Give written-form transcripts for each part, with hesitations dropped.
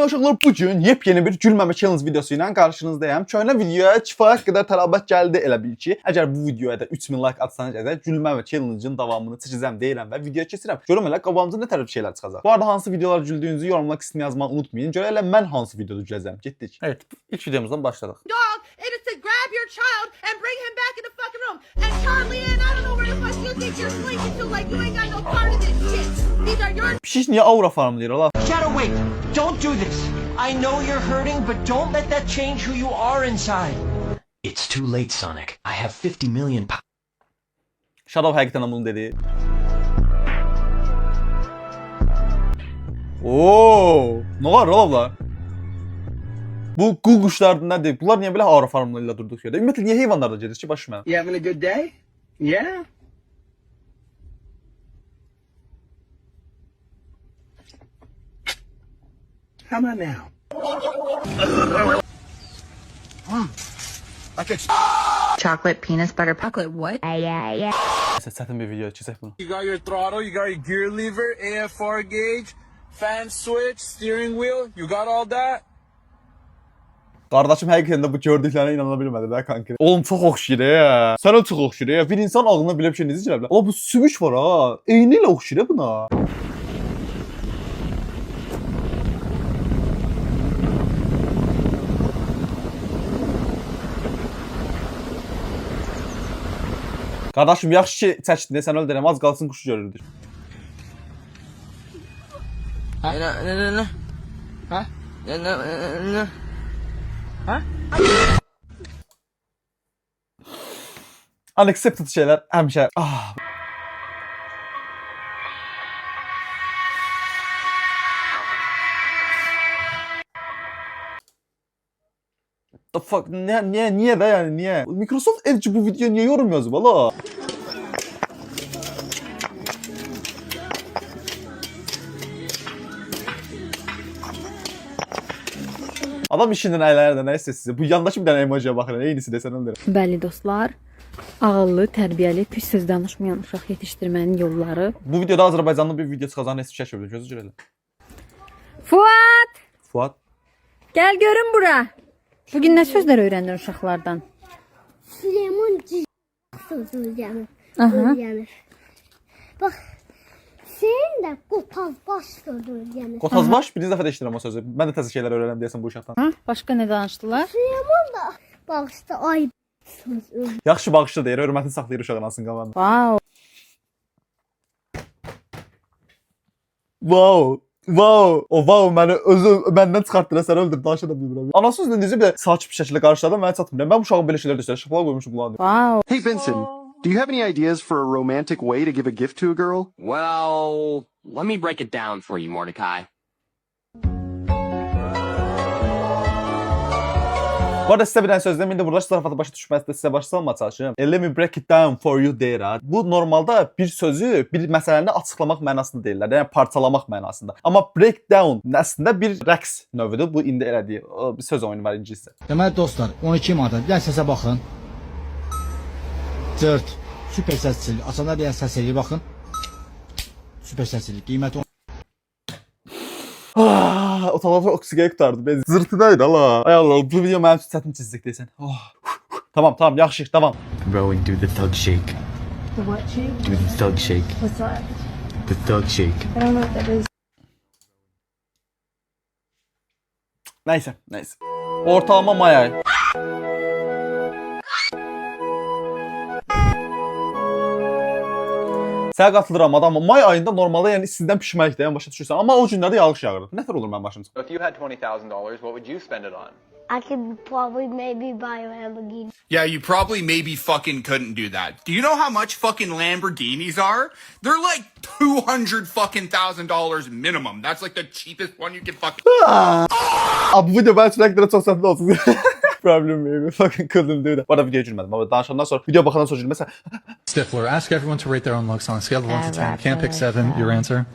Sevgili uşaqlar, bugün yepyeni bir gülməmə challenge videosu ilə qarşınızdayım. Köhnə videoya kifayət qədər tələbat gəldi elə bil ki, əgər bu videoya da 3000 like atsanız əgər gülməmə challenge'ın davamını çəkəcəm deyirəm və videoya keçirəm. Görüm elə qabağımıza nə tərəf şeylər çıxacaq. Bu arada hansı videolar güldüyünüzü yorumlar qismına yazmağı unutmayın. Görə elə mən hansı videoda güləcəm. Getdik. Evet, ilk videomuzdan başladıq. Dog, it is to grab your child and bring him back in the fucking room. And Charlie, and I don't know where the fuck you think you're sleeping to, like you ain't got no part of this shit. These are your Pişiş niyə aura farmlayır ola? Shadow, wait! Don't do this! I know you're hurting, but don't let that change who you are inside. It's too late, Sonic. I have 50 million Shadow həqiqətən bunu dedi. Oo, nə var ola? Bu qul quşlardan nədir? Bunlar niyə belə aura farmlarıyla durduq yerdə? Ümumiyyətlə niyə heyvanlarda gedir ki, başım mənə? You having a good day? Yeah? How about now? Chocolate penis butter chocolate what? Nəsə çətin bir video çəkək bunu. You got your throttle, you got your gear lever, AFR gauge, fan switch, steering wheel. You got all that? Qardaşım həqiqətən də bu gördüklərinə inana bilmədi də kanka. Oğlum çox oxşayır ya. Sənə çox oxşayır ya. Bir insan ağlına belə bir şey necə gələ bilər? Ola bu sümük var ha. Eyni ilə oxşayır buna. Qardaşım yaxşı ki çəkdin, sən öldürəm, az qalsın quşu görürdük. Unaccepted şeylər həmişə. The fuck, niye de yani niye? Microsoft Edge bu videoya niye yorum yazıyor valla? Adam işindən əylərdə nə istəsə, bu yandakı bir dənə emojiyə baxır, eynisi desən öldürəm. Bəli dostlar, ağıllı, tərbiyəli, pis söz danışmayan uşaq yetişdirmənin yolları. Bu videoda Azərbaycanlı bir video çıxacağını heç bir şey şəkil gözü cürələ. Fuat! Fuat. Gəl görün bura. Bugün nə sözlər öyrəndin uşaqlardan? Süleyman sözü öyrənir. Aha. Bax, sen də qotazbaş sözü öyrənir. Qotazbaş, birinci dəfə də eşidirəm o sözü. Mən də təzə şeylər öyrənəm deyəsən bu uşaqdan. Ha? Başqa nə danışdılar? Süleyman da bağışda ay sözü öyrənir. Yaxşı bağışlı deyir, hörmətini saxlayır uşağın ansın qalanı. Wow. Wow, o wow məni özü məndən çıxartdı, sən öldür, danışa da bilmirəm. Anasızla necə bir sakit bir şəkildə qarşıladım, mənə çatmır. Mən bu uşağın belə şeylər desə, şapalaq qoymuşum qulağına. Wow. Hey Vincent, do you have any ideas for a romantic way to give a gift to a girl? Well, let me break it down for you, Mordecai. Bu arada sizə bir dənə söz deməyim də burada zarafata başa düşməsi də sizə başa salmağa çalışıram. Let me break it down for you deyir ha. Bu normalda bir sözü, bir məsələni açıqlamaq mənasında deyirlər. Yəni parçalamaq mənasında. Amma break down əslində bir rəqs növüdür. Bu indi elədiyi bir söz oyunu var ingiliscə. Deməli dostlar, 12 manata. Bir səsə baxın. Cırt. Süper səsçilik. Açanda bir səs eləyir baxın. Süper səsçilik. Qiyməti O talafa oksigen qutardı. Ben zırtıdaydı hala. Ay Allah, bu video mənim üçün çətin çizdik deyəsən. Tamam, yaxşı, tamam. Rowing do the thug shake. The what shake? Do the thug shake. What's that? The thug shake. I don't know what that is. Neyse. Ortalama may ayı. Sənə qatılıram adam, may ayında normalda yəni sizdən pişməkdir, yəni başa düşürsən. Amma o günlərdə yağış yağırdı. Nə tər olur mənim başım? If you had $20,000, what would you spend it on? I could probably maybe buy a Lamborghini. Yeah, you probably maybe fucking couldn't do that. Do you know how much fucking Lamborghinis are? They're like $200 fucking $1,000 minimum. That's like the cheapest one you can fucking. Bu video ben sürekli çok satın olsun. Problem maybe fucking couldn't do that. Bu arada videoya gülmədim. Ama danışandan sonra, video baxandan sonra gülməsə. Stifler, ask everyone to rate their own looks on a scale of 1 to 10. Can't pick 7, your answer.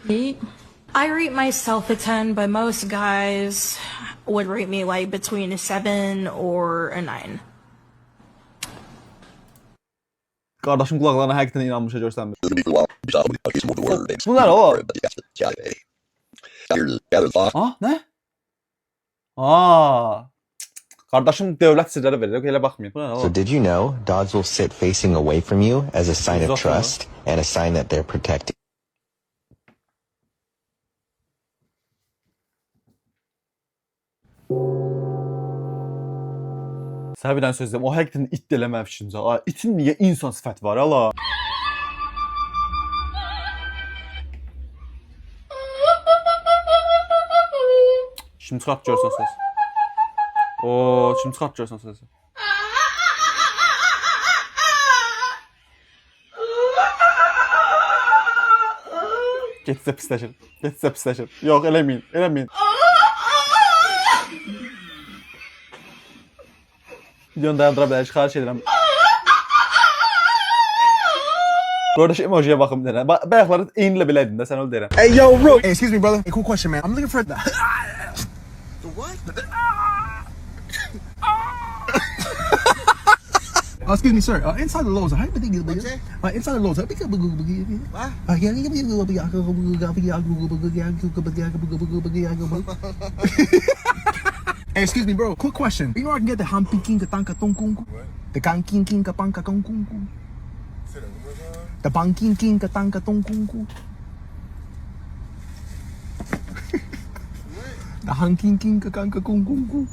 I rate myself a 10, but most guys would rate me like between a 7 or a 9. Qardaşım qulaqlarına həqiqətən inanmışa görsənmir. Bunlar o. Ha, nə? Aa. Qardaşım dövlət sirləri verir. Elə baxmayın. Bu nə So oğlum? did you know dogs will sit facing away from you as a sign of Exactly. trust and a sign that they're protecting? Sənə bir dənə söz deyim. O həqiqətən it də eləməmişincə. İtin niyə insan sifəti var ala? Şimdi çıxart görsən söz. Oo, şimdi çıxart görsən söz. Getsə pisləşir. Getsə pisləşir. Yox, eləməyin. Eləməyin. Videonu dayandıra bilərik, xahiş edirəm. Bu arada şu emojiye baxım deyirəm. Bayaqları eynilə beləydin də, sən öyle deyirəm. Hey, yo, bro. Hey, excuse me, brother. Hey, cool question, man. I'm looking for the what? Excuse me, sir. Inside the Lowe's, how do you think inside the Lowe's, how Hey, excuse me, bro. Quick question. You know I can get the Hampiking Katanka Tonkunku? The Kanking King Kapanka Tonkunku? The Banking King Katanka Tonkunku? The Hanking King Kakanka Tonkunku?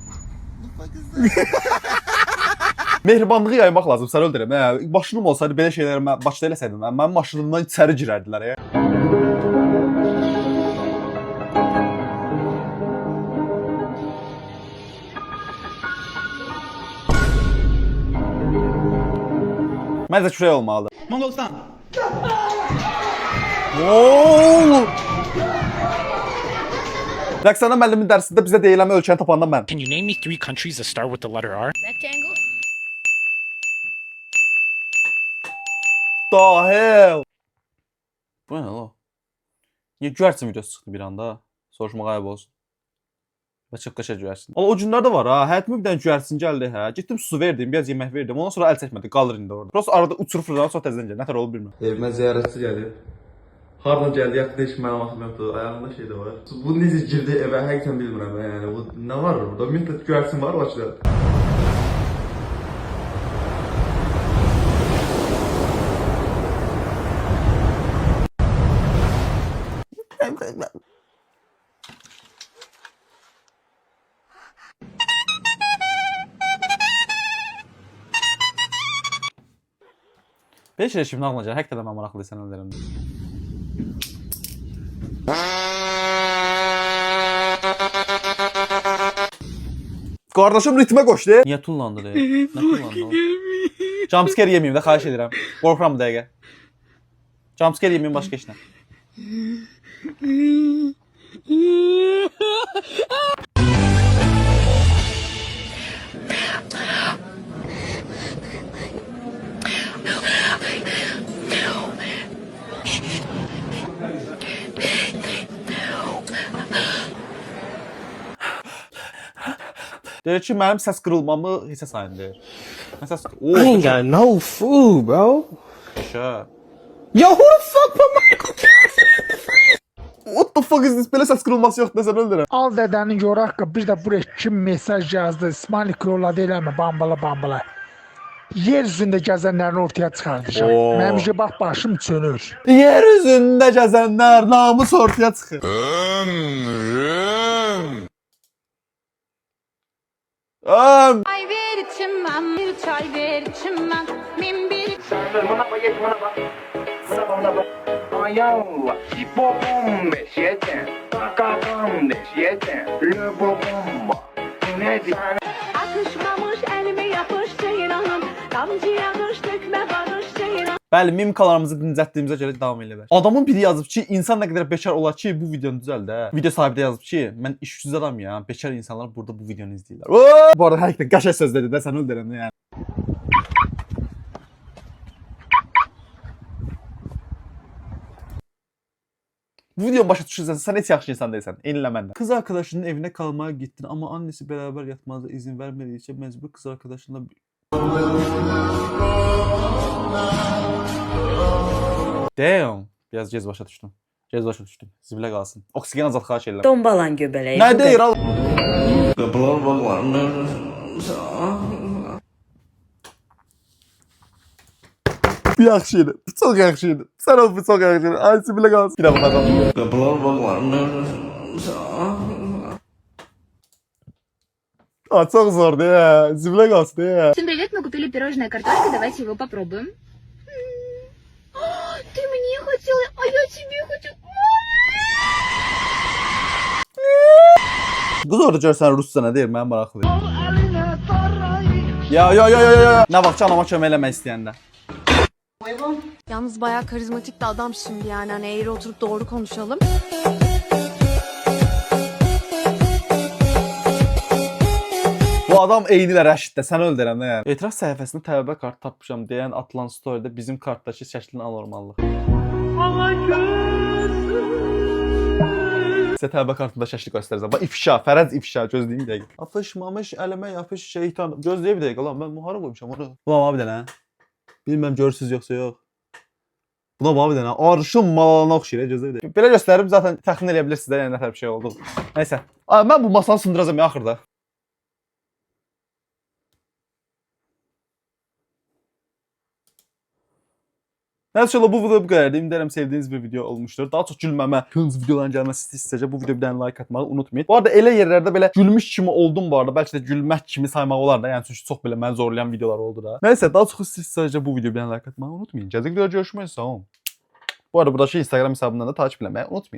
Mehribanlığı yaymaq lazım, sən öldürəm. Maşınım olsaydı, belə şeyləri mən başda eləsəydim, mənim maşınımdan içəri girərdilər ya. Məncə şuraya olmalıdır. Mongolstan. Ooo! Rəqsana müəllimin dərsində bizə deyilən ölkəni tapanda mən. Can you name me 3 countries that start with the letter R? Rectangle. The hell? Bu nə o? Niyə güvərçin videosu çıxdı bir anda? Soruşmaq ayıb olsun. Və çıxqaşa güvərçin. O günlər də var ha. Həyatıma bir dənə güvərçin gəldi hə. Getdim su verdim, biraz yemək verdim. Ondan sonra əl çəkmədi, qalır indi orada. Prosta arada uçurub fırlanır, sonra təzədən gəlir. Nətər olub bilmirəm. Evimə ziyarətçi gəlib. Hardan gəldi, yaxında heç mənim axım yoxdur. Ayağında şey də var. Bu necə girdi evə həqiqətən bilmirəm. Yəni bu nə var burada? Ümumiyyətlə güvərçin var Bakıda. Belə şeylər şimdi ağlına gəlir. Həqiqətən mən maraqlı sən öldürəm. Qardaşım ritmə qoşdu. Niyə tullandı deyə? Nə tullandı? Jumpscare yeməyim də, xahiş edirəm. Qorxuram bu dəqiqə. Jumpscare yeməyim başqa heç nə. Deyir ki, mənim səs qırılmamı hissə sayın deyir. Mən səs... I ain't got no food, bro. Sure. Yo, who the fuck put my comparison? What the fuck is this? Belə səs qırılması yoxdur, sən öldürəm. Al dədəni yoraq ki, bir də buraya kim mesaj yazdı, İsmail yolladı eləmə, bambala. Yer üzündə gəzənlərini ortaya çıxardacaq. Mənim ki, bax, başım çönür. Yer üzündə gəzənlər namus ortaya çıxır. Çay ver içimem, bir çay ver içimem. Min bir... Buna bak, buna bak. Buna bak. Ayağım var. Bobom de 7. Kakam de 7. Le bobom var. Ne diyor? Akışmamış elime yapış ceyranım. Damcı yağış dökme barış ceyranım. Bəli, mimikalarımızı dincətdiyimizə görə davam eləmək. Adamın biri yazıb ki, insan nə qədər bekar olar ki, bu videonu düzəld hə. Video sahibi də yazıb ki, mən işsüz adamıyam, bekar insanlar burada bu videonu izləyirlər. Bu arada həqiqətən qəşəng söz dedi də, sən öldürəm yəni. Bu videonun başa düşürsən, sən heç yaxşı insan deyilsən. Eynilə məndən. Kız arkadaşının evinə kalmaya gittin, amma annesi beraber yatmanıza izin vermediği için mecbur kız arkadaşınla... Damn. Biraz gez başa düşdüm. Zibilə qalsın. Oksigen azalt xahiş edirəm. Dombalan göbələyi. Nə deyir al? Bu yaxşı idi. Bu çox yaxşı idi. Sən ol, bu çox yaxşı idi. Ay sibilə qalsın. Bir də bakalım. А, çok zordu ya. Sibilə qalsın ya. Всем привет, мы купили пирожное картошка, давайте его попробуем. Ты мне хотела, а я тебе хочу. Qız orada görsən rusca nə deyir, mən maraqlıyım. Ya. Nə vaxt canıma kömək eləmək istəyəndə. Yalnız bayağı karizmatik de adam şimdi yani. Hani eğri oturup doğru konuşalım. Bu adam eynilə Rəşiddə, sən öldürəm də yəni. Etiraz səhifəsində təvəbə kart tapmışam deyən atılan storydə bizim kartdakı şəklin anormallıq. Sizə təvəbə kartında şəkli göstərəcəm. Bax ifşa, fərəz ifşa, gözləyim bir dəqiqə. Apışmamış əlimə yapış şeytan. Gözləyə bir dəqiqə lan, mən muhara qoymuşam onu. Buna bax bir dənə. Bilməm görürsüz yoxsa yox. Buna bax bir dənə. Arşın malalana oxşayır, gözlə bir dəqiqə. Belə göstərib zaten təxmin edə bilirsiniz də, yəni nə tər bir şey oldu. Nəysə. Mən bu masanı sındıracağam ya axırda. Neyse bu video bu kadar. Eminim sevdiğiniz bir video olmuştur. Daha çok gülmeme, hınz videoların gelmesi istəyəcək. Bu videoya bir dənə like atmağı unutmayın. Bu arada elə yerlərdə belə gülmüş kimi oldum bu arada. Belki de gülmək kimi saymaq olar da. Yəni çünki çox belə məni zorlayan videolar oldu da. Neyse daha çok istəyəcək bu videoya bir dənə like atmağı unutmayın. Gələcək videoda görüşmək üzere. Sağ olun. Bu arada buradaki Instagram hesabından da takip etmeyi unutmayın.